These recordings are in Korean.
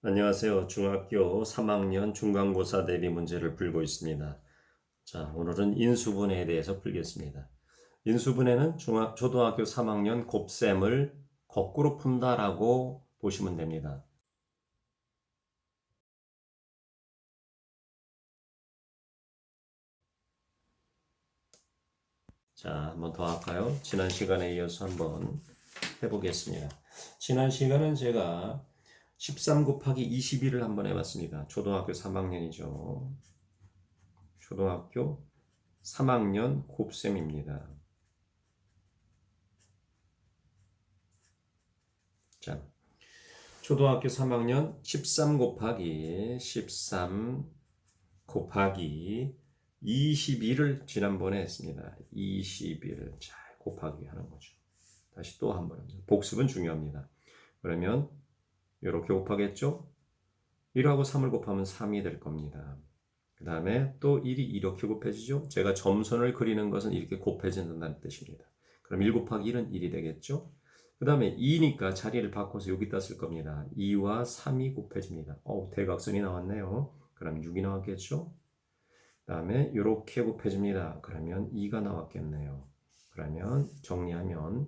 안녕하세요. 중학교 3학년 중간고사 대비 문제를 풀고 있습니다. 자, 오늘은 인수분해에 대해서 풀겠습니다. 인수분해는 초등학교 3학년 곱셈을 거꾸로 푼다라고 보시면 됩니다. 자, 한번 더 할까요? 지난 시간에 이어서 한번 해보겠습니다. 지난 시간은 제가 13 곱하기 21을 한번 해봤습니다. 초등학교 3학년이죠. 초등학교 3학년 곱셈입니다. 자, 초등학교 3학년 13 곱하기 21을 지난번에 했습니다. 21을 잘 곱하기 하는 거죠. 다시 또 한 번 합니다. 복습은 중요합니다. 그러면 이렇게 곱하겠죠? 1하고 3을 곱하면 3이 될 겁니다. 그 다음에 또 1이 이렇게 곱해지죠? 제가 점선을 그리는 것은 이렇게 곱해진다는 뜻입니다. 그럼 1 곱하기 1은 1이 되겠죠? 그 다음에 2니까 자리를 바꿔서 여기다 쓸 겁니다. 2와 3이 곱해집니다. 대각선이 나왔네요. 그럼 6이 나왔겠죠? 그 다음에 이렇게 곱해집니다. 그러면 2가 나왔겠네요. 그러면 정리하면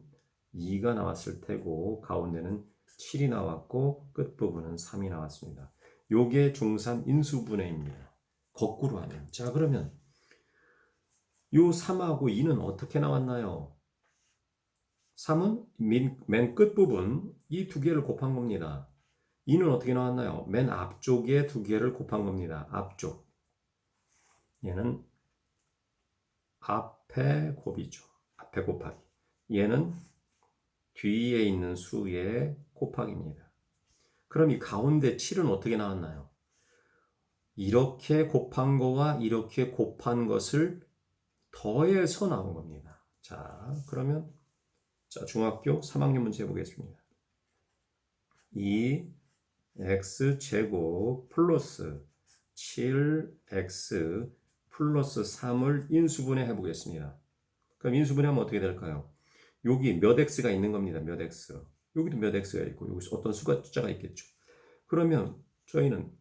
2가 나왔을 테고 가운데는 7이 나왔고 끝부분은 3이 나왔습니다. 요게 중3 인수분해입니다. 거꾸로 하면. 자, 그러면 요 3하고 2는 어떻게 나왔나요? 3은 맨 끝부분 이 두 개를 곱한 겁니다. 2는 어떻게 나왔나요? 맨 앞쪽에 두 개를 곱한 겁니다. 앞쪽. 얘는 앞에 곱이죠. 앞에 곱하기. 얘는 뒤에 있는 수의 곱하기입니다. 그럼 이 가운데 7은 어떻게 나왔나요? 이렇게 곱한 거와 이렇게 곱한 것을 더해서 나온 겁니다. 자, 그러면 중학교 3학년 문제 해보겠습니다. 2x제곱 플러스 7x 플러스 3을 인수분해 해보겠습니다. 그럼 인수분해하면 어떻게 될까요? 여기 몇 x가 있는 겁니다. 몇 x. 여기도 몇 x가 있고 여기서 어떤 숫자가 있겠죠. 그러면 저희는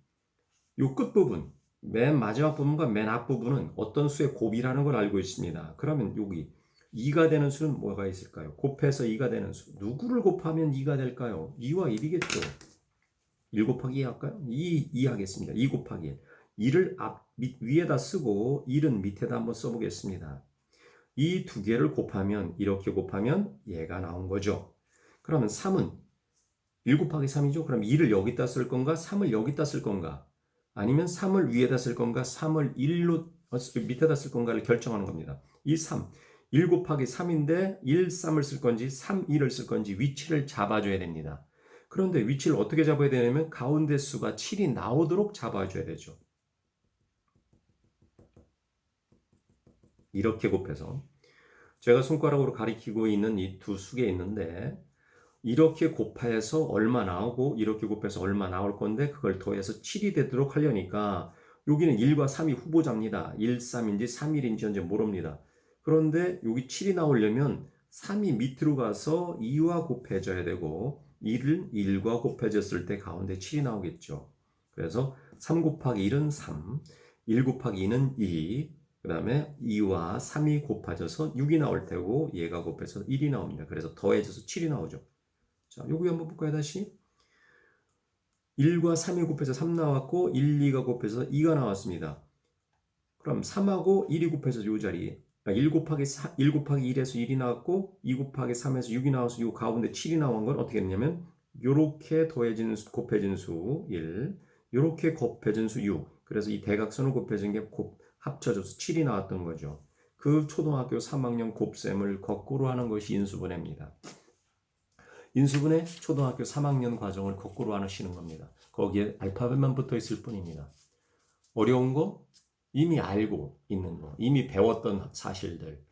이 끝부분, 맨 마지막 부분과 맨 앞부분은 어떤 수의 곱이라는 걸 알고 있습니다. 그러면 여기 2가 되는 수는 뭐가 있을까요? 곱해서 2가 되는 수. 누구를 곱하면 2가 될까요? 2와 1이겠죠. 1 곱하기 2 할까요? 2 하겠습니다. 2 곱하기 1. 1을 위에다 쓰고 1은 밑에다 한번 써보겠습니다. 이 두 개를 곱하면 이렇게 곱하면 얘가 나온 거죠. 그러면 3은 1 곱하기 3이죠. 그럼 2를 여기다 쓸 건가? 3을 여기다 쓸 건가? 아니면 3을 위에다 쓸 건가? 3을 1로 밑에다 쓸 건가를 결정하는 겁니다. 이 3, 1 곱하기 3인데 1, 3을 쓸 건지 3, 1을 쓸 건지 위치를 잡아줘야 됩니다. 그런데 위치를 어떻게 잡아야 되냐면 가운데 수가 7이 나오도록 잡아줘야 되죠. 이렇게 곱해서 제가 손가락으로 가리키고 있는 이 두 수계 있는데 이렇게 곱해서 얼마 나오고 이렇게 곱해서 얼마 나올 건데 그걸 더해서 7이 되도록 하려니까 여기는 1과 3이 후보자입니다. 1, 3인지 3, 1인지 현재 모릅니다. 그런데 여기 7이 나오려면 3이 밑으로 가서 2와 곱해져야 되고 1은 1과 곱해졌을 때 가운데 7이 나오겠죠. 그래서 3 곱하기 1은 3, 1 곱하기 2는 2, 그 다음에 2와 3이 곱해져서 6이 나올 테고 얘가 곱해서 1이 나옵니다. 그래서 더해져서 7이 나오죠. 자, 여기 한번 볼까요, 다시? 1과 3이 곱해서 3 나왔고 1, 2가 곱해서 2가 나왔습니다. 그럼 3하고 1이 곱해서 이 자리 1 곱하기 1에서 1이 나왔고 2 곱하기 3에서 6이 나와서 이 가운데 7이 나온 건 어떻게 됐냐면 요렇게 더해진 수, 곱해진 수 1, 요렇게 곱해진 수 6. 그래서 이 대각선을 곱해진 게 합쳐져서 7이 나왔던 거죠. 그 초등학교 3학년 곱셈을 거꾸로 하는 것이 인수분해입니다. 인수분해 초등학교 3학년 과정을 거꾸로 하시는 겁니다. 거기에 알파벳만 붙어 있을 뿐입니다. 어려운 거 이미 알고 있는 거, 이미 배웠던 사실들,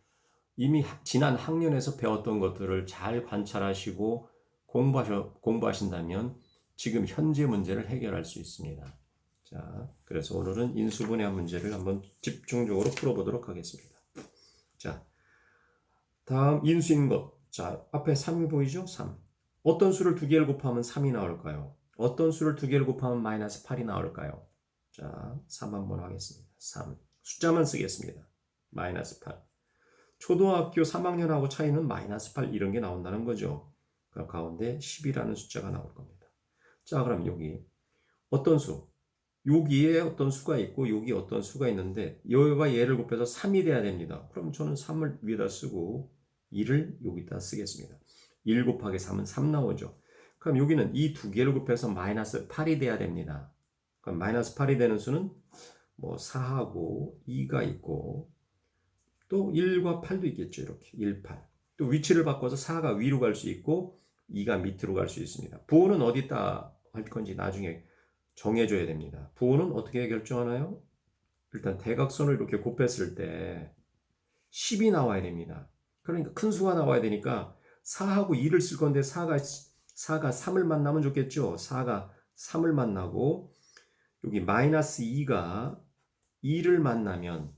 이미 지난 학년에서 배웠던 것들을 잘 관찰하시고 공부하신다면 지금 현재 문제를 해결할 수 있습니다. 자, 그래서 오늘은 인수분해한 문제를 한번 집중적으로 풀어보도록 하겠습니다. 자, 다음 인수인 것. 자, 앞에 3이 보이죠? 3. 어떤 수를 두 개를 곱하면 3이 나올까요? 어떤 수를 두 개를 곱하면 마이너스 8이 나올까요? 자, 3 한번 하겠습니다. 3. 숫자만 쓰겠습니다. 마이너스 8. 초등학교 3학년하고 차이는 마이너스 8 이런 게 나온다는 거죠. 그 가운데 10이라는 숫자가 나올 겁니다. 자, 그럼 여기 어떤 수? 여기에 어떤 수가 있고 여기 어떤 수가 있는데 여기가 얘를 곱해서 3이 돼야 됩니다. 그럼 저는 3을 위에다 쓰고 2를 여기다 쓰겠습니다. 1 곱하기 3은 3 나오죠. 그럼 여기는 이 두 개를 곱해서 마이너스 8이 돼야 됩니다. 그럼 마이너스 8이 되는 수는 뭐 4하고 2가 있고 또 1과 8도 있겠죠. 이렇게 1, 8. 또 위치를 바꿔서 4가 위로 갈 수 있고 2가 밑으로 갈 수 있습니다. 부호는 어디다 할 건지 나중에 정해줘야 됩니다. 부호는 어떻게 결정하나요? 일단 대각선을 이렇게 곱했을 때 10이 나와야 됩니다. 그러니까 큰 수가 나와야 되니까 4하고 2를 쓸 건데 4가 3을 만나면 좋겠죠. 4가 3을 만나고 여기 마이너스 2가 2를 만나면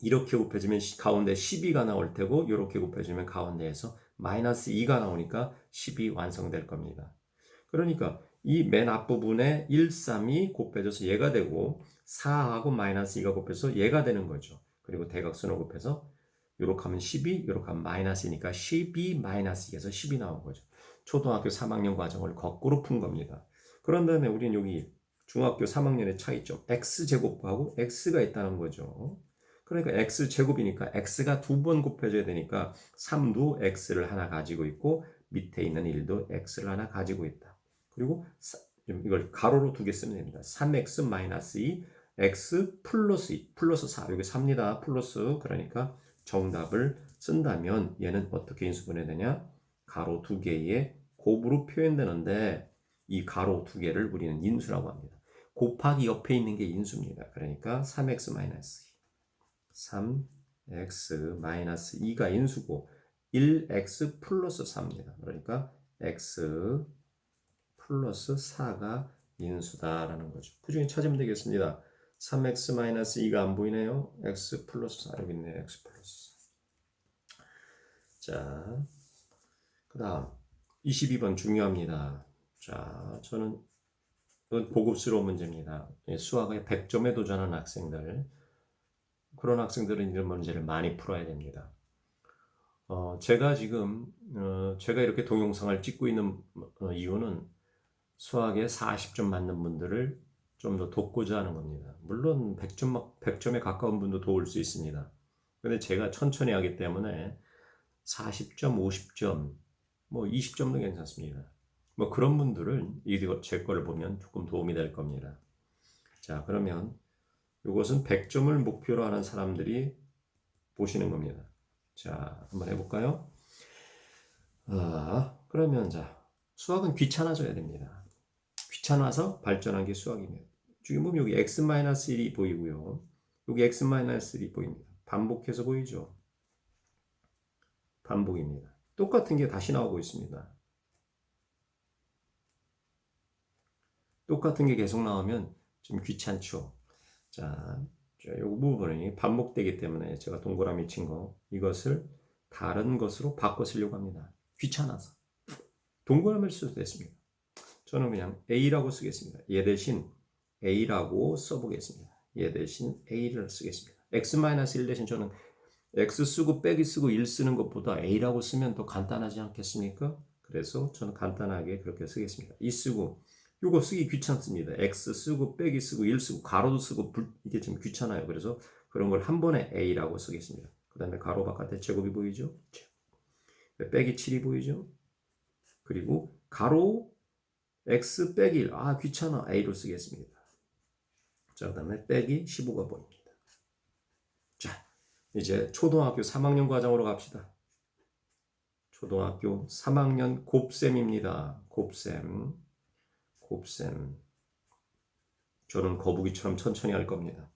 이렇게 곱해주면 가운데 12가 나올 테고 이렇게 곱해주면 가운데에서 마이너스 2가 나오니까 10이 완성될 겁니다. 그러니까 이 맨 앞부분에 1, 3이 곱해져서 얘가 되고 4하고 마이너스 2가 곱해서 얘가 되는 거죠. 그리고 대각선을 곱해서 요렇게 하면 12, 요렇게 하면 마이너스니까 12 마이너스 2에서 10이 나온 거죠. 초등학교 3학년 과정을 거꾸로 푼 겁니다. 그런 다음에 우리는 여기 중학교 3학년의 차이점 x제곱하고 x가 있다는 거죠. 그러니까 x제곱이니까 x가 두 번 곱해져야 되니까 3도 x를 하나 가지고 있고 밑에 있는 1도 x를 하나 가지고 있다. 그리고 이걸 가로로 두 개 쓰면 됩니다. 3x 마이너스 2, x 플러스 2, 플러스 4. 여기 3입니다. 플러스. 그러니까 정답을 쓴다면 얘는 어떻게 인수분해되냐? 가로 두 개의 곱으로 표현되는데 이 가로 두 개를 우리는 인수라고 합니다. 곱하기 옆에 있는 게 인수입니다. 그러니까 3x 마이너스 2, 3x 마이너스 2가 인수고 1x 플러스 4입니다. 그러니까 x 플러스 4가 인수다라는 거죠. 그 중에 찾으면 되겠습니다. 3x 마이너스 2가 안 보이네요. x 플러스 4 여기 있네요. x 플러스 4. 자, 그 다음 22번 중요합니다. 자, 저는 이건 고급스러운 문제입니다. 수학에 100점에 도전하는 학생들, 그런 학생들은 이런 문제를 많이 풀어야 됩니다. 제가 지금 제가 이렇게 동영상을 찍고 있는 이유는 수학에 40점 맞는 분들을 좀 더 돕고자 하는 겁니다. 물론 100점에 가까운 분도 도울 수 있습니다. 근데 제가 천천히 하기 때문에 40점, 50점, 뭐 20점도 괜찮습니다. 뭐 그런 분들은 이거 제 거를 보면 조금 도움이 될 겁니다. 자, 그러면 이것은 100점을 목표로 하는 사람들이 보시는 겁니다. 자, 한번 해볼까요? 그러면 자, 수학은 귀찮아져야 됩니다. 귀찮아서 발전한 게 수학입니다. 지금 보면 여기 x-1이 보이고요. 여기 x-1이 보입니다. 반복해서 보이죠? 반복입니다. 똑같은 게 다시 나오고 있습니다. 똑같은 게 계속 나오면 좀 귀찮죠? 자, 이 부분이 반복되기 때문에 제가 동그라미 친 거, 이것을 다른 것으로 바꿔 쓰려고 합니다. 귀찮아서. 동그라미를 써도 됐습니다. 저는 그냥 A라고 쓰겠습니다. 얘 대신 A라고 써보겠습니다. 얘 대신 A를 쓰겠습니다. X-1 대신 저는 X 쓰고 빼기 쓰고 1 쓰는 것보다 A라고 쓰면 더 간단하지 않겠습니까? 그래서 저는 간단하게 그렇게 쓰겠습니다. 이 쓰고 이거 쓰기 귀찮습니다. X 쓰고 빼기 쓰고 1 쓰고 가로도 쓰고 이게 좀 귀찮아요. 그래서 그런 걸 한 번에 A라고 쓰겠습니다. 그 다음에 가로 바깥에 제곱이 보이죠? 빼기 7이 보이죠? 그리고 가로 x 빼기 1. 귀찮아. a로 쓰겠습니다. 자, 그 다음에 빼기 15가 보입니다. 자, 이제 초등학교 3학년 과정으로 갑시다. 초등학교 3학년 곱셈입니다. 곱셈. 저는 거북이처럼 천천히 할 겁니다.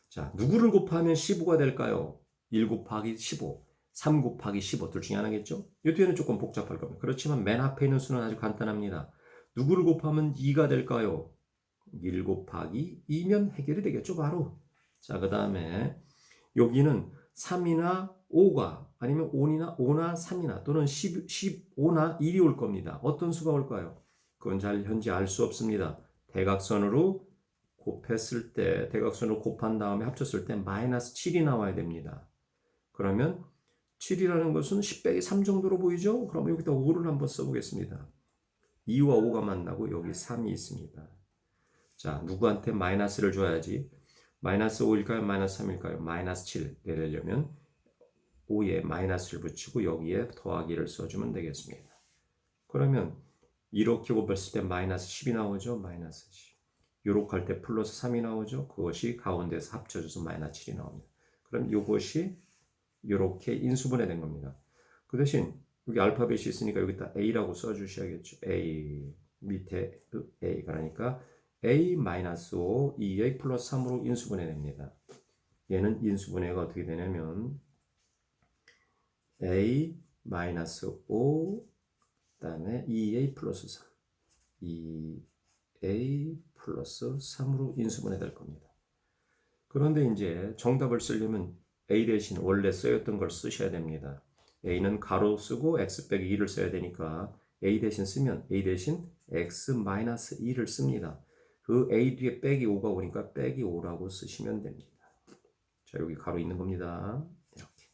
자, 누구를 곱하면 15가 될까요? 1 곱하기 15, 3 곱하기 15 둘 중에 하나겠죠? 이 뒤에는 조금 복잡할 겁니다. 그렇지만 맨 앞에 있는 수는 아주 간단합니다. 누구를 곱하면 2가 될까요? 1 곱하기 2면 해결이 되겠죠, 바로. 자, 그 다음에 여기는 3이나 5가 아니면 5나 3이나 또는 15나 1이 올 겁니다. 어떤 수가 올까요? 그건 잘 현재 알 수 없습니다. 대각선으로 곱했을 때 대각선으로 곱한 다음에 합쳤을 때 마이너스 7이 나와야 됩니다. 그러면 7이라는 것은 10 빼기 3 정도로 보이죠? 그럼 여기다 5를 한번 써보겠습니다. 2와 5가 만나고 여기 3이 있습니다. 자, 누구한테 마이너스를 줘야지? 마이너스 5일까요? 마이너스 3일까요? 마이너스 7 내려면 5에 마이너스를 붙이고 여기에 더하기를 써주면 되겠습니다. 그러면 이렇게 곱했을 때 마이너스 10이 나오죠? 마이너스 10. 요렇게 할 때 플러스 3이 나오죠? 그것이 가운데서 합쳐져서 마이너스 7이 나옵니다. 그럼 이것이 이렇게 인수분해된 겁니다. 그 대신 여기 알파벳이 있으니까 여기다 A라고 써주셔야겠죠. A 밑에 A 그러니까 A-5 2A 플러스 3으로 인수분해됩니다. 얘는 인수분해가 어떻게 되냐면 A-5 그다음에 2A 플러스 3 2A 플러스 3으로 인수분해될 겁니다. 그런데 이제 정답을 쓰려면 A 대신 원래 쓰였던 걸 쓰셔야 됩니다. A는 가로 쓰고 X 빼기 2를 써야 되니까 A 대신 쓰면 A 대신 X 마이너스 2를 씁니다. 그 A 뒤에 빼기 5가 오니까 빼기 5라고 쓰시면 됩니다. 자, 여기 가로 있는 겁니다. 이렇게.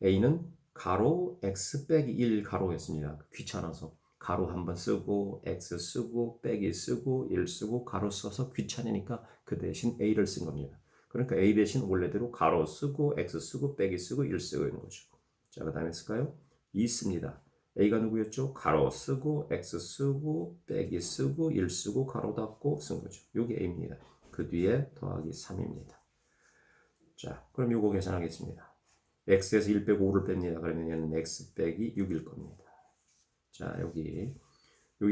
A는 가로 X 빼기 1 가로였습니다. 귀찮아서 가로 한번 쓰고 X 쓰고 빼기 쓰고 1 쓰고 가로 써서 귀찮으니까 그 대신 A를 쓴 겁니다. 그러니까 A 대신 원래대로 가로 쓰고 X 쓰고 빼기 쓰고 1 쓰고 있는 거죠. 자, 그 다음에 쓸까요? 2 씁니다. A가 누구였죠? 가로 쓰고 X 쓰고 빼기 쓰고 1 쓰고 가로 닫고 쓴 거죠. 이게 A입니다. 그 뒤에 더하기 3입니다. 자, 그럼 이거 계산하겠습니다. X에서 1 빼고 5를 뺍니다. 그러면 얘는 X 빼기 6일 겁니다. 자, 여기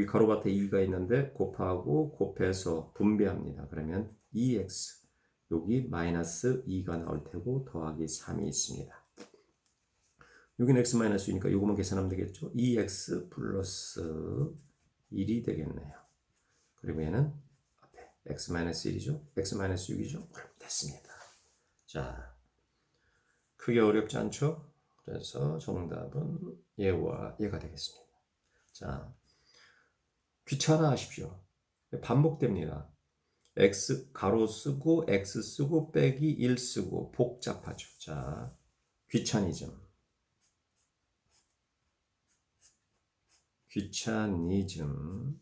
가로밭에 2가 있는데 곱하고 곱해서 분배합니다. 그러면 2x 여기 마이너스 2가 나올 테고 더하기 3이 있습니다. 여기는 x 마이너스 2니까 이거만 계산하면 되겠죠. 2x 플러스 1이 되겠네요. 그리고 얘는 앞에 x 마이너스 1이죠. x 마이너스 6이죠. 그럼 됐습니다. 자, 크게 어렵지 않죠? 그래서 정답은 얘와 얘가 되겠습니다. 자, 귀찮아 하십시오. 반복됩니다. x 가로 쓰고 x 쓰고 빼기 1 쓰고 복잡하죠. 자, 귀차니즘. 귀차니즘은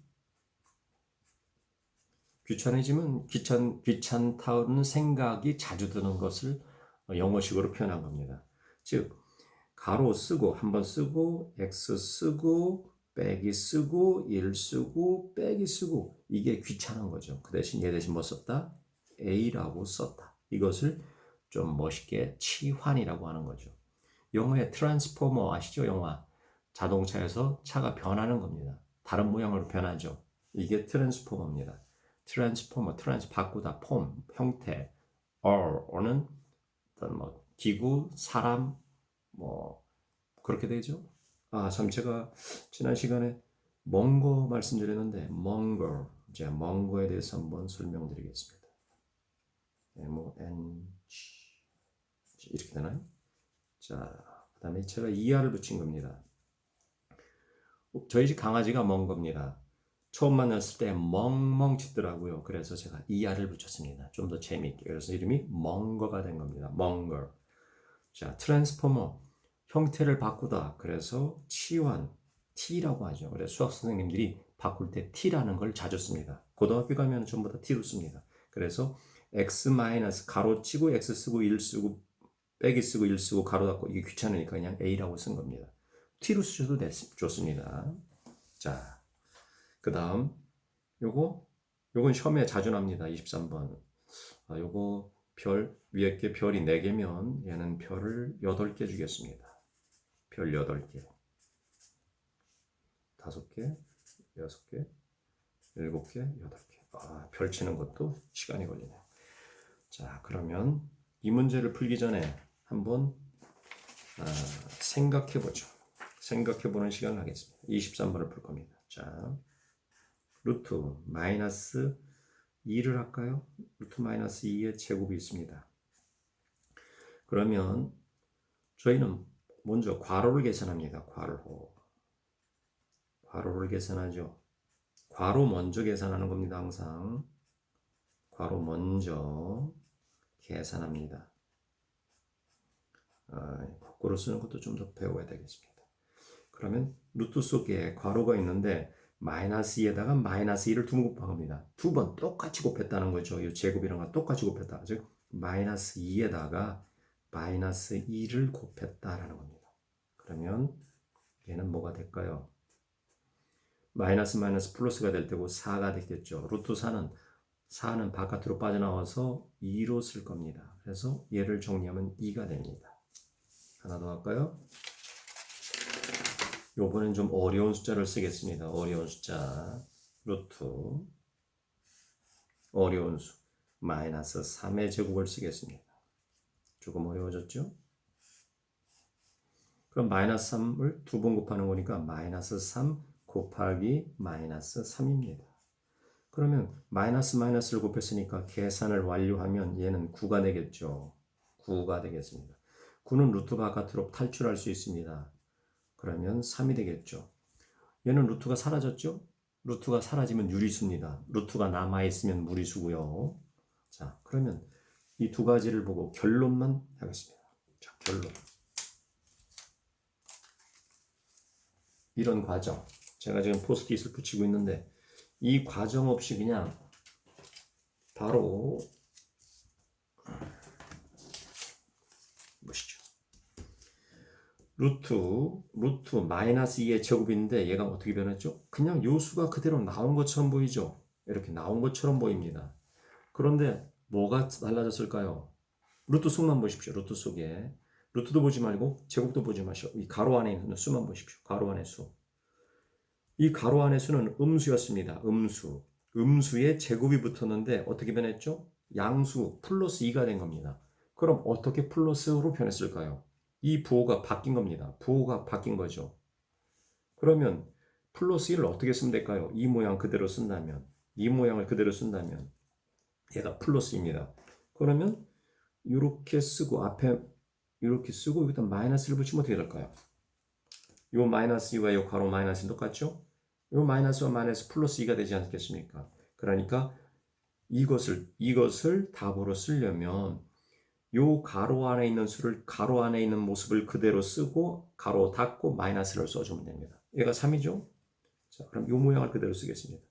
귀찮다는 생각이 자주 드는 것을 영어식으로 표현한 겁니다. 즉 가로 쓰고 한번 쓰고 x 쓰고 빼기 쓰고 1 쓰고 빼기 쓰고 이게 귀찮은 거죠. 그 대신 얘 대신 뭐 썼다? A라고 썼다. 이것을 좀 멋있게 치환이라고 하는 거죠. 영어의 트랜스포머 아시죠? 영화. 자동차에서 차가 변하는 겁니다. 다른 모양으로 변하죠. 이게 트랜스포머입니다. 트랜스포머, 바꾸다, 폼, 형태, or는 어떤 뭐 기구, 사람, 뭐 그렇게 되죠. 아, 참 제가 지난 시간에 멍거 말씀드렸는데 멍거, 이제 멍거에 대해서 한번 설명드리겠습니다. M-O-N-G 이렇게 되나요? 자, 그 다음에 제가 ER을 붙인 겁니다. 저희 집 강아지가 멍겁니다. 처음 만났을 때 멍멍 짖더라고요. 그래서 제가 ER을 붙였습니다. 좀 더 재미있게. 그래서 이름이 멍거가 된 겁니다. 멍거. 자, 트랜스포머. 형태를 바꾸다. 그래서 치환, T라고 하죠. 그래서 수학 선생님들이 바꿀 때 T라는 걸 자주 씁니다. 고등학교 가면 전부 다 T로 씁니다. 그래서 X 마이너스 가로 치고 X 쓰고 1 쓰고 빼기 쓰고 1 쓰고 가로 닫고 이게 귀찮으니까 그냥 A라고 쓴 겁니다. T로 쓰셔도 좋습니다. 자, 그 다음 요건 시험에 자주 납니다. 23번. 요거 별 위에 게 별이 4개면 얘는 별을 8개 주겠습니다. 별 8개. 5개, 6개, 7개, 8개. 별 치는 것도 시간이 걸리네요. 자, 그러면 이 문제를 풀기 전에 한번 생각해 보죠. 생각해 보는 시간을 하겠습니다. 23번을 풀 겁니다. 자, 루트 마이너스 2를 할까요? 루트 마이너스 2의 제곱이 있습니다. 그러면 저희는 먼저 괄호를 계산합니다. 괄호를 계산하죠. 괄호 먼저 계산하는 겁니다. 항상 괄호 먼저 계산합니다. 거꾸로 쓰는 것도 좀 더 배워야 되겠습니다. 그러면 루트 속에 괄호가 있는데 마이너스 2에다가 마이너스 2를 두 번 곱한 겁니다. 두 번 똑같이 곱했다는 거죠. 이 제곱이랑 거 똑같이 곱했다. 즉 마이너스 2에다가 마이너스 2를 곱했다라는 겁니다. 그러면 얘는 뭐가 될까요? 마이너스 마이너스 플러스가 될 테고 4가 됐겠죠. 루트 4는 바깥으로 빠져나와서 2로 쓸 겁니다. 그래서 얘를 정리하면 2가 됩니다. 하나 더 할까요? 요번엔 좀 어려운 숫자를 쓰겠습니다. 어려운 숫자 루트 어려운 수 마이너스 3의 제곱을 쓰겠습니다. 조금 어려워졌죠? 그럼 마이너스 3을 두 번 곱하는 거니까 마이너스 3 곱하기 마이너스 3입니다. 그러면 마이너스 마이너스를 곱했으니까 계산을 완료하면 얘는 9가 되겠죠. 9가 되겠습니다. 9는 루트 바깥으로 탈출할 수 있습니다. 그러면 3이 되겠죠. 얘는 루트가 사라졌죠? 루트가 사라지면 유리수입니다. 루트가 남아있으면 무리수고요. 자, 그러면 이 두 가지를 보고 결론만 하겠습니다. 자, 결론. 이런 과정. 제가 지금 포스트잇을 붙이고 있는데 이 과정 없이 그냥 바로 보시죠. 루트 마이너스 2의 제곱인데 얘가 어떻게 변했죠? 그냥 요 수가 그대로 나온 것처럼 보이죠? 이렇게 나온 것처럼 보입니다. 그런데 뭐가 달라졌을까요? 루트 속만 보십시오. 루트 속에. 루트도 보지 말고 제곱도 보지 마시오. 이 가로 안에 있는 수만 보십시오. 가로 안의 수. 이 가로 안의 수는 음수였습니다. 음수에 제곱이 붙었는데 어떻게 변했죠? 양수 플러스 2가 된 겁니다. 그럼 어떻게 플러스로 변했을까요? 이 부호가 바뀐 겁니다. 부호가 바뀐 거죠. 그러면 플러스 1을 어떻게 쓰면 될까요? 이 모양을 그대로 쓴다면 얘가 플러스입니다. 그러면 이렇게 쓰고 앞에 이렇게 쓰고 여기다 마이너스를 붙이면 어떻게 될까요? 요 마이너스 2와 요 가로 마이너스는 똑같죠? 요 마이너스와 마이너스 플러스 2가 되지 않겠습니까? 그러니까 이것을 답으로 쓰려면 요 가로 안에 있는 수를 가로 안에 있는 모습을 그대로 쓰고 가로 닫고 마이너스를 써주면 됩니다. 얘가 3이죠? 자, 그럼 요 모양을 그대로 쓰겠습니다.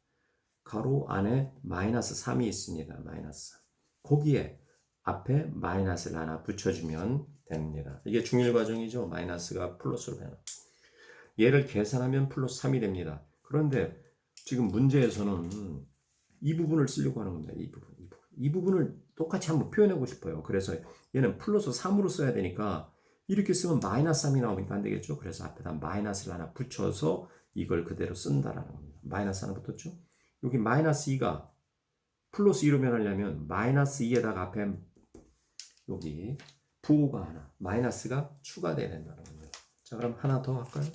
가로 안에 마이너스 3이 있습니다. 마이너스 3. 거기에 앞에 마이너스를 하나 붙여주면 됩니다. 이게 중일 과정이죠. 마이너스가 플러스로 변화. 얘를 계산하면 플러스 3이 됩니다. 그런데 지금 문제에서는 이 부분을 쓰려고 하는 겁니다. 이 부분을 똑같이 한번 표현하고 싶어요. 그래서 얘는 플러스 3으로 써야 되니까 이렇게 쓰면 마이너스 3이 나오니까 안 되겠죠. 그래서 앞에다 마이너스를 하나 붙여서 이걸 그대로 쓴다라는 겁니다. 마이너스 하나 붙었죠. 여기 마이너스 2가 플러스 2로 변하려면 마이너스 2에다가 앞에 여기 부호가 하나 마이너스가 추가돼야 된다는 겁니다. 자, 그럼 하나 더 할까요?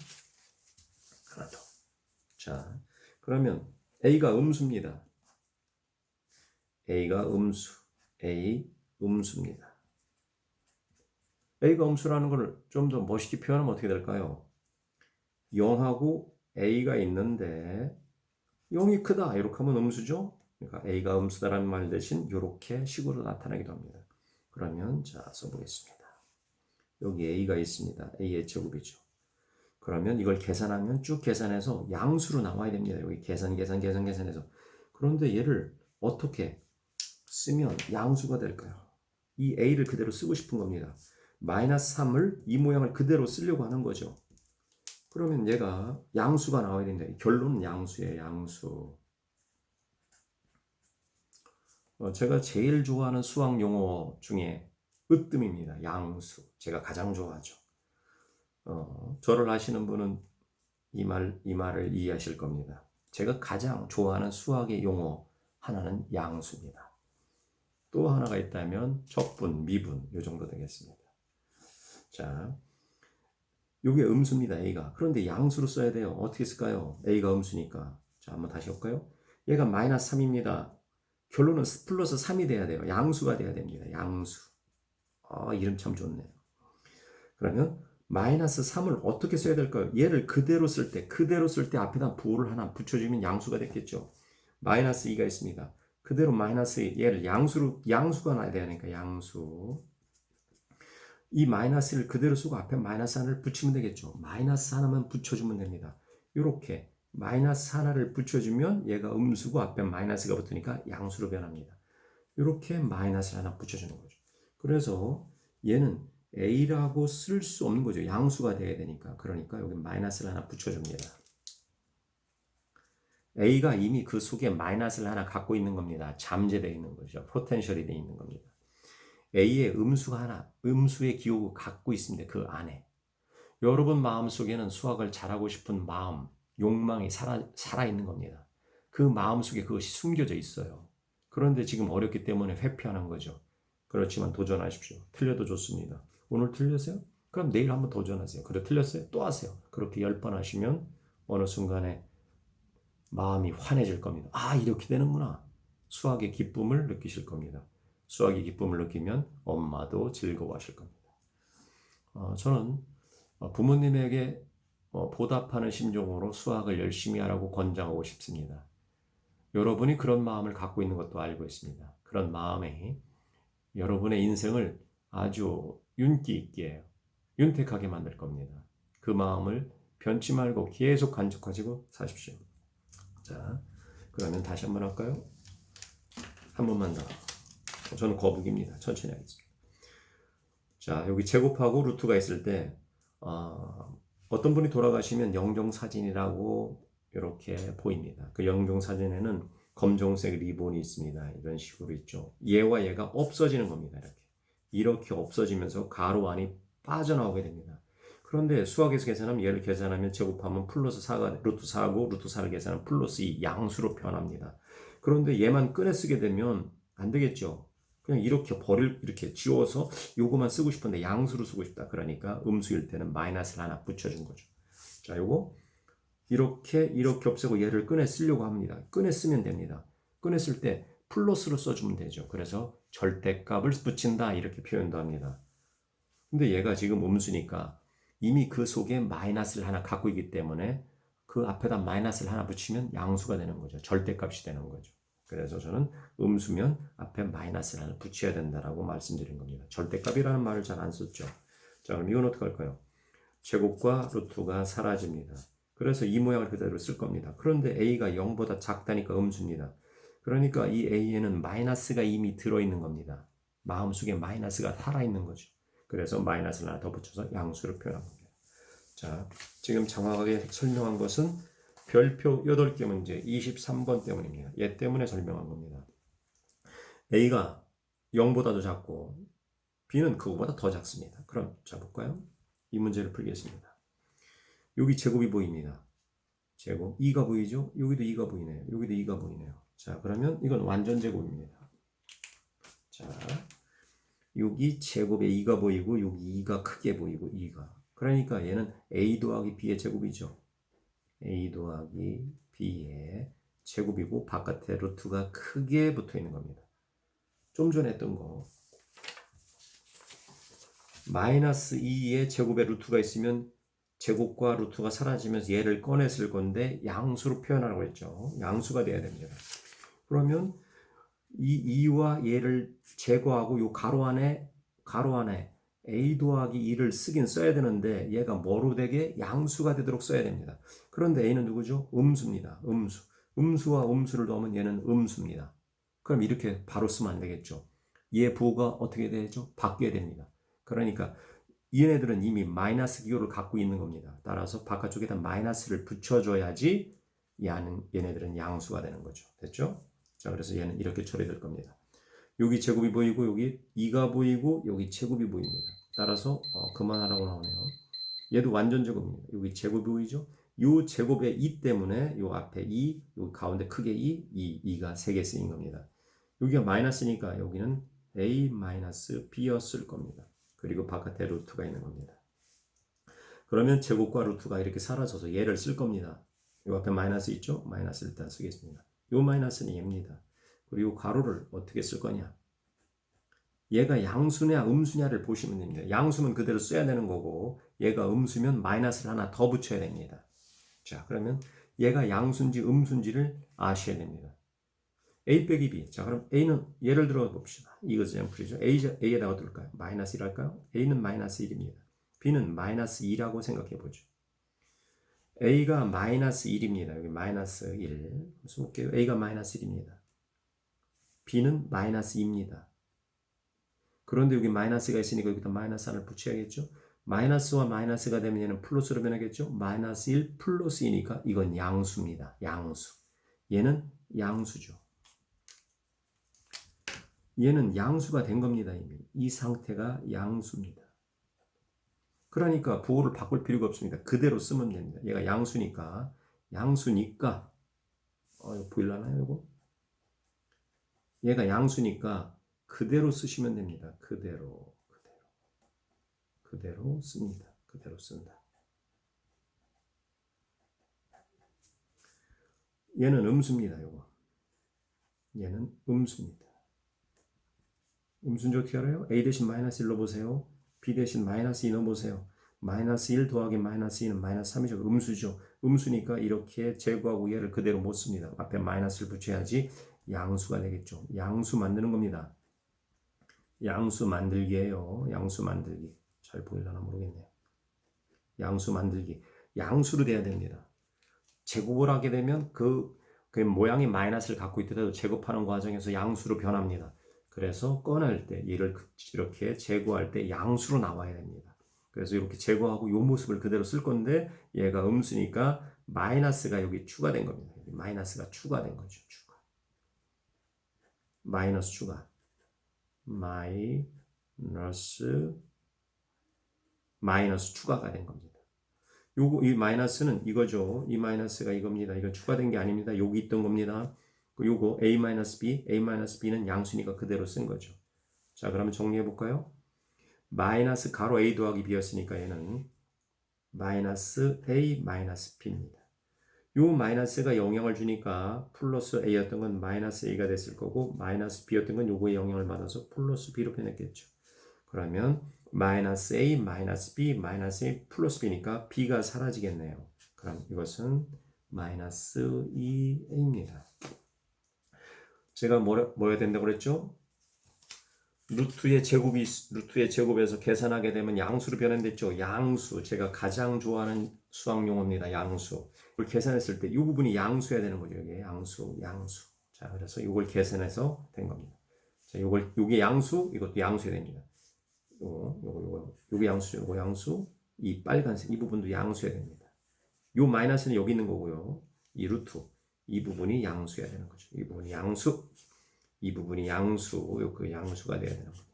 하나 더. 자, 그러면 A가 음수입니다. A가 음수입니다. A가 음수라는 것을 좀 더 멋있게 표현하면 어떻게 될까요? 0하고 A가 있는데 0이 크다 이렇게 하면 음수죠? 그러니까 A가 음수다라는 말 대신 이렇게 식으로 나타나기도 합니다. 그러면 자 써보겠습니다. 여기 A가 있습니다. A의 제곱이죠. 그러면 이걸 계산하면 쭉 계산해서 양수로 나와야 됩니다. 여기 계산해서. 그런데 얘를 어떻게 쓰면 양수가 될까요? 이 A를 그대로 쓰고 싶은 겁니다. 마이너스 3을 이 모양을 그대로 쓰려고 하는 거죠. 그러면 얘가 양수가 나와야 된다. 결론은 양수예요. 양수. 제가 제일 좋아하는 수학 용어 중에 으뜸입니다. 양수. 제가 가장 좋아하죠. 저를 아시는 분은 이 말을 이해하실 겁니다. 제가 가장 좋아하는 수학의 용어 하나는 양수입니다. 또 하나가 있다면 적분, 미분 이 정도 되겠습니다. 자, 요게 음수입니다. A가. 그런데 양수로 써야 돼요. 어떻게 쓸까요? A가 음수니까. 자, 한번 다시 볼까요? 얘가 마이너스 3입니다. 결론은 플러스 3이 돼야 돼요. 양수가 돼야 됩니다. 양수. 이름 참 좋네요. 그러면 마이너스 3을 어떻게 써야 될까요? 얘를 그대로 쓸 때 앞에다 부호를 하나 붙여주면 양수가 됐겠죠. 마이너스 2가 있습니다. 그대로 마이너스 2, 얘를 양수가 나야 되니까 양수. 이 마이너스를 그대로 쓰고 앞에 마이너스 하나를 붙이면 되겠죠. 마이너스 하나만 붙여주면 됩니다. 이렇게 마이너스 하나를 붙여주면 얘가 음수고 앞에 마이너스가 붙으니까 양수로 변합니다. 이렇게 마이너스를 하나 붙여주는 거죠. 그래서 얘는 A라고 쓸 수 없는 거죠. 양수가 돼야 되니까. 그러니까 여기 마이너스를 하나 붙여줍니다. A가 이미 그 속에 마이너스를 하나 갖고 있는 겁니다. 잠재되어 있는 거죠. 포텐셜이 되어 있는 겁니다. A의 음수가 하나, 음수의 기호가 갖고 있습니다. 그 안에. 여러분 마음속에는 수학을 잘하고 싶은 마음, 욕망이 살아있는 겁니다. 그 마음속에 그것이 숨겨져 있어요. 그런데 지금 어렵기 때문에 회피하는 거죠. 그렇지만 도전하십시오. 틀려도 좋습니다. 오늘 틀렸어요? 그럼 내일 한번 도전하세요. 그래 틀렸어요? 또 하세요. 그렇게 10번 하시면 어느 순간에 마음이 환해질 겁니다. 이렇게 되는구나. 수학의 기쁨을 느끼실 겁니다. 수학의 기쁨을 느끼면 엄마도 즐거워하실 겁니다. 저는 부모님에게 보답하는 심정으로 수학을 열심히 하라고 권장하고 싶습니다. 여러분이 그런 마음을 갖고 있는 것도 알고 있습니다. 그런 마음이 여러분의 인생을 아주 윤기 있게, 윤택하게 만들 겁니다. 그 마음을 변치 말고 계속 간직하시고 사십시오. 자, 그러면 다시 한번 할까요? 한 번만 더. 저는 거북입니다. 천천히 하겠습니다. 자, 여기 제곱하고 루트가 있을 때 어떤 분이 돌아가시면 영정사진이라고 이렇게 보입니다. 그 영정사진에는 검정색 리본이 있습니다. 이런 식으로 있죠. 얘와 얘가 없어지는 겁니다. 이렇게 없어지면서 가로 안이 빠져나오게 됩니다. 그런데 수학에서 계산하면 얘를 계산하면 제곱하면 플러스 4가 루트 4고 루트 4를 계산하면 플러스 2 양수로 변합니다. 그런데 얘만 꺼내 쓰게 되면 안 되겠죠. 그냥 이렇게 지워서 요거만 쓰고 싶은데 양수로 쓰고 싶다. 그러니까 음수일 때는 마이너스를 하나 붙여준 거죠. 자, 요거 이렇게 없애고 얘를 꺼내 쓰려고 합니다. 꺼내 쓰면 됩니다. 꺼내 쓸 때 플러스로 써주면 되죠. 그래서 절대값을 붙인다 이렇게 표현도 합니다. 근데 얘가 지금 음수니까 이미 그 속에 마이너스를 하나 갖고 있기 때문에 그 앞에다 마이너스를 하나 붙이면 양수가 되는 거죠. 절대값이 되는 거죠. 그래서 저는 음수면 앞에 마이너스를 하나 붙여야 된다라고 말씀드린 겁니다. 절대값이라는 말을 잘 안 썼죠. 자, 그럼 이건 어떻게 할까요? 제곱과 루트가 사라집니다. 그래서 이 모양을 그대로 쓸 겁니다. 그런데 a가 0보다 작다니까 음수입니다. 그러니까 이 a에는 마이너스가 이미 들어있는 겁니다. 마음속에 마이너스가 살아있는 거죠. 그래서 마이너스를 하나 더 붙여서 양수를 표현한 겁니다. 자, 지금 정확하게 설명한 것은 별표 8개 문제 23번 때문입니다. 얘 때문에 설명한 겁니다. A가 0보다도 작고 B는 그거보다 더 작습니다. 그럼 자 볼까요? 이 문제를 풀겠습니다. 여기 제곱이 보입니다. 제곱 2가 보이죠? 여기도 2가 보이네요. 여기도 2가 보이네요. 자, 그러면 이건 완전 제곱입니다. 자, 여기 제곱에 2가 보이고 여기 2가 크게 보이고 2가. 그러니까 얘는 A 더하기 B의 제곱이죠. A 더하기 B의 제곱이고 바깥에 루트가 크게 붙어 있는 겁니다. 좀 전에 했던 거 마이너스 2의 제곱에 루트가 있으면 제곱과 루트가 사라지면서 얘를 꺼내 쓸 건데 양수로 표현하라고 했죠. 양수가 돼야 됩니다. 그러면 이 2와 얘를 제거하고 요 가로 안에 A 더하기 2를 쓰긴 써야 되는데 얘가 뭐로 되게 양수가 되도록 써야 됩니다. 그런데 A는 누구죠? 음수입니다. 음수. 음수와 음수를 넣으면 얘는 음수입니다. 그럼 이렇게 바로 쓰면 안 되겠죠. 얘 부호가 어떻게 되죠? 바뀌어야 됩니다. 그러니까 얘네들은 이미 마이너스 기호를 갖고 있는 겁니다. 따라서 바깥쪽에다 마이너스를 붙여줘야지 얘네들은 양수가 되는 거죠. 됐죠? 자, 그래서 얘는 이렇게 처리될 겁니다. 여기 제곱이 보이고 여기 2가 보이고 여기 제곱이 보입니다. 따라서 그만하라고 나오네요. 얘도 완전 제곱입니다. 여기 제곱이 보이죠? 이 제곱의 2 때문에 이 앞에 2, 이 가운데 크게 2, 2가 3개 쓰인 겁니다. 여기가 마이너스니까 여기는 a-b였을 겁니다. 그리고 바깥에 루트가 있는 겁니다. 그러면 제곱과 루트가 이렇게 사라져서 얘를 쓸 겁니다. 요 앞에 마이너스 있죠? 마이너스 일단 쓰겠습니다. 요 마이너스는 얘입니다. 그리고 가로를 어떻게 쓸 거냐? 얘가 양수냐 음수냐를 보시면 됩니다. 양수면 그대로 써야 되는 거고 얘가 음수면 마이너스를 하나 더 붙여야 됩니다. 자, 그러면 얘가 양수인지 음수인지를 아셔야 됩니다. a 빼기 b. 자, 그럼 a는 예를 들어 봅시다. 이거 젬플이죠. a에다가 둘까요? 마이너스 1 할까요? a는 마이너스 1입니다. b는 마이너스 2라고 생각해 보죠. a가 마이너스 1입니다. 여기 마이너스 1. 써볼게요. a가 마이너스 1입니다. b는 마이너스 2입니다. 그런데 여기 마이너스가 있으니까 여기다 마이너스 하나를 붙여야겠죠? 마이너스와 마이너스가 되면 얘는 플러스로 변하겠죠? 마이너스 1 플러스 2니까 이건 양수입니다. 양수. 얘는 양수죠. 얘는 양수가 된 겁니다. 이미. 이 상태가 양수입니다. 그러니까 부호를 바꿀 필요가 없습니다. 그대로 쓰면 됩니다. 얘가 양수니까 이거 보일라나요? 이거? 얘가 양수니까 그대로 쓰시면 됩니다. 그대로 씁니다. 그대로 쓴다. 얘는 음수입니다. 요거. 얘는 음수입니다. 음수인지 어떻게 알아요? a 대신 마이너스 1 넣어보세요. b 대신 마이너스 2 넣어보세요. 마이너스 1 더하기 마이너스 2는 마이너스 3이죠. 음수죠. 음수니까 이렇게 제거하고 얘를 그대로 못 씁니다. 앞에 마이너스를 붙여야지 양수가 되겠죠. 양수 만드는 겁니다. 양수 만들기예요. 양수 만들기. 잘 보이려나 모르겠네요. 양수 만들기. 양수로 돼야 됩니다. 제곱을 하게 되면 그 모양이 마이너스를 갖고 있더라도 제곱하는 과정에서 양수로 변합니다. 그래서 꺼낼 때 얘를 이렇게 제거할 때 양수로 나와야 됩니다. 그래서 이렇게 제거하고 이 모습을 그대로 쓸 건데 얘가 음수니까 마이너스가 여기 추가된 겁니다. 마이너스가 추가된 거죠. 마이너스 추가. 마이너스 추가가 된 겁니다. 이 마이너스는 이거죠. 이 마이너스가 이겁니다. 이건 추가된 게 아닙니다. 여기 있던 겁니다. 요거 a-b는 양수니까 그대로 쓴 거죠. 자, 그러면 정리해 볼까요? 마이너스 가로 a 더하기 b였으니까 얘는 마이너스 a 마이너스 b입니다. 요 마이너스가 영향을 주니까 플러스 a였던 건 마이너스 a가 됐을 거고 마이너스 b였던 건 요거에 영향을 받아서 플러스 b로 변했겠죠. 그러면 마이너스 a 마이너스 b 마이너스 a 플러스 b니까 b가 사라지겠네요. 그럼 이것은 마이너스 2a입니다. 제가 뭐야 된다고 그랬죠? 루트의 제곱에서 계산하게 되면 양수로 변환됐죠. 양수, 제가 가장 좋아하는 수학 용어입니다. 양수. 이걸 계산했을 때 이 부분이 양수여야 되는 거죠. 이게 양수. 자, 그래서 이걸 계산해서 된 겁니다. 자, 요게 양수, 이것도 양수여야 됩니다. 요게 양수죠. 요거 양수. 이 빨간색 이 부분도 양수여야 됩니다. 요 마이너스는 여기 있는 거고요. 이 루트, 이 부분이 양수여야 되는 거죠. 이 부분이 양수. 이 부분이 양수가 돼야 되는 겁니다.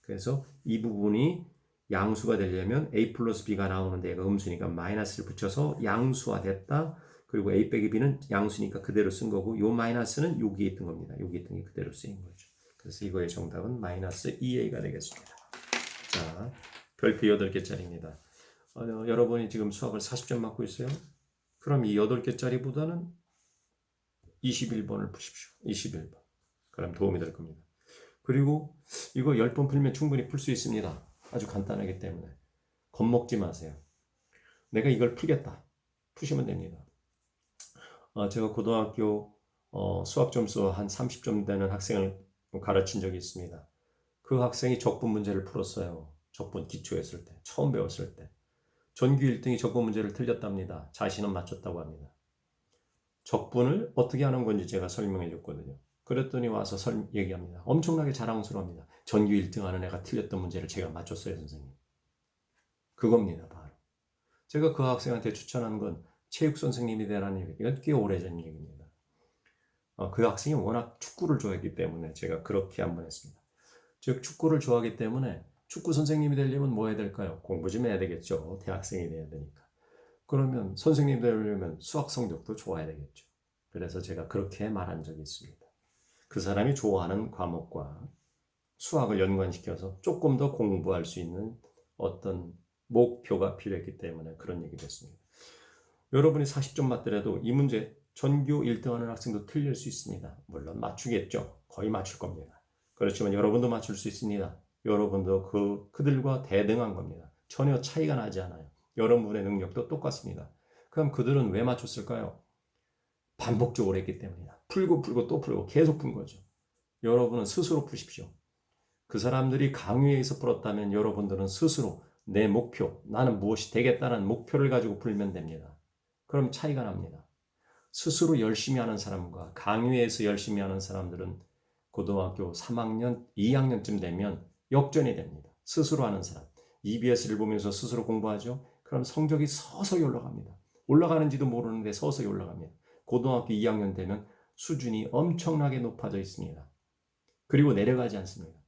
그래서 이 부분이 양수가 되려면 a 플러스 b가 나오는데 얘가 음수니까 마이너스를 붙여서 양수화 됐다. 그리고 a 빼기 b는 양수니까 그대로 쓴 거고 요 마이너스는 여기에 있던 겁니다. 여기 있던 게 그대로 쓰인 거죠. 그래서 이거의 정답은 마이너스 2a가 되겠습니다. 자, 별표 8개짜리입니다. 여러분이 지금 수학을 40점 맞고 있어요. 그럼 이 8개짜리보다는 21번을 푸십시오. 21번. 그럼 도움이 될 겁니다. 그리고 이거 10번 풀면 충분히 풀 수 있습니다. 아주 간단하기 때문에 겁먹지 마세요. 내가 이걸 풀겠다. 푸시면 됩니다. 제가 고등학교 수학 점수 한 30점 되는 학생을 가르친 적이 있습니다. 그 학생이 적분 문제를 풀었어요. 적분 기초했을 때, 처음 배웠을 때. 전교 1등이 적분 문제를 틀렸답니다. 자신은 맞췄다고 합니다. 적분을 어떻게 하는 건지 제가 설명해 줬거든요. 그랬더니 와서 얘기합니다. 엄청나게 자랑스러워합니다. 전교 1등 하는 애가 틀렸던 문제를 제가 맞췄어요, 선생님. 그겁니다, 바로. 제가 그 학생한테 추천한 건 체육 선생님이 되라는 얘기. 이건 꽤 오래전 얘기입니다. 그 학생이 워낙 축구를 좋아했기 때문에 제가 그렇게 한번 했습니다. 즉, 축구를 좋아하기 때문에 축구 선생님이 되려면 뭐 해야 될까요? 공부 좀 해야 되겠죠. 대학생이 돼야 되니까. 그러면 선생님 되려면 수학 성적도 좋아야 되겠죠. 그래서 제가 그렇게 말한 적이 있습니다. 그 사람이 좋아하는 과목과 수학을 연관시켜서 조금 더 공부할 수 있는 어떤 목표가 필요했기 때문에 그런 얘기를 했습니다. 여러분이 40점 맞더라도 이 문제 전교 1등하는 학생도 틀릴 수 있습니다. 물론 맞추겠죠. 거의 맞출 겁니다. 그렇지만 여러분도 맞출 수 있습니다. 여러분도 그들과 대등한 겁니다. 전혀 차이가 나지 않아요. 여러분의 능력도 똑같습니다. 그럼 그들은 왜 맞췄을까요? 반복적으로 했기 때문이다. 풀고 또 풀고 계속 푼 거죠. 여러분은 스스로 푸십시오. 그 사람들이 강의에서 풀었다면 여러분들은 스스로 내 목표, 나는 무엇이 되겠다는 목표를 가지고 풀면 됩니다. 그럼 차이가 납니다. 스스로 열심히 하는 사람과 강의에서 열심히 하는 사람들은 고등학교 3학년, 2학년쯤 되면 역전이 됩니다. 스스로 하는 사람. EBS를 보면서 스스로 공부하죠. 그럼 성적이 서서히 올라갑니다. 올라가는지도 모르는데 서서히 올라갑니다. 고등학교 2학년 되면 수준이 엄청나게 높아져 있습니다. 그리고 내려가지 않습니다.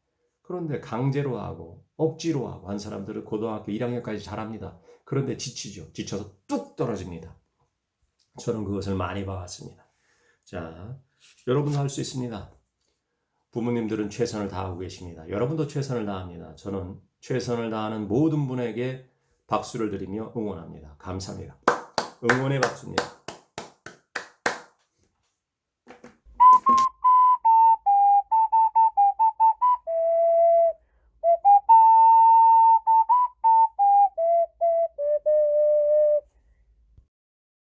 그런데 강제로 하고 억지로 하고 한 사람들은 고등학교 1학년까지 잘합니다. 그런데 지치죠. 지쳐서 뚝 떨어집니다. 저는 그것을 많이 봐왔습니다. 자, 여러분도 할 수 있습니다. 부모님들은 최선을 다하고 계십니다. 여러분도 최선을 다합니다. 저는 최선을 다하는 모든 분에게 박수를 드리며 응원합니다. 감사합니다. 응원의 박수입니다.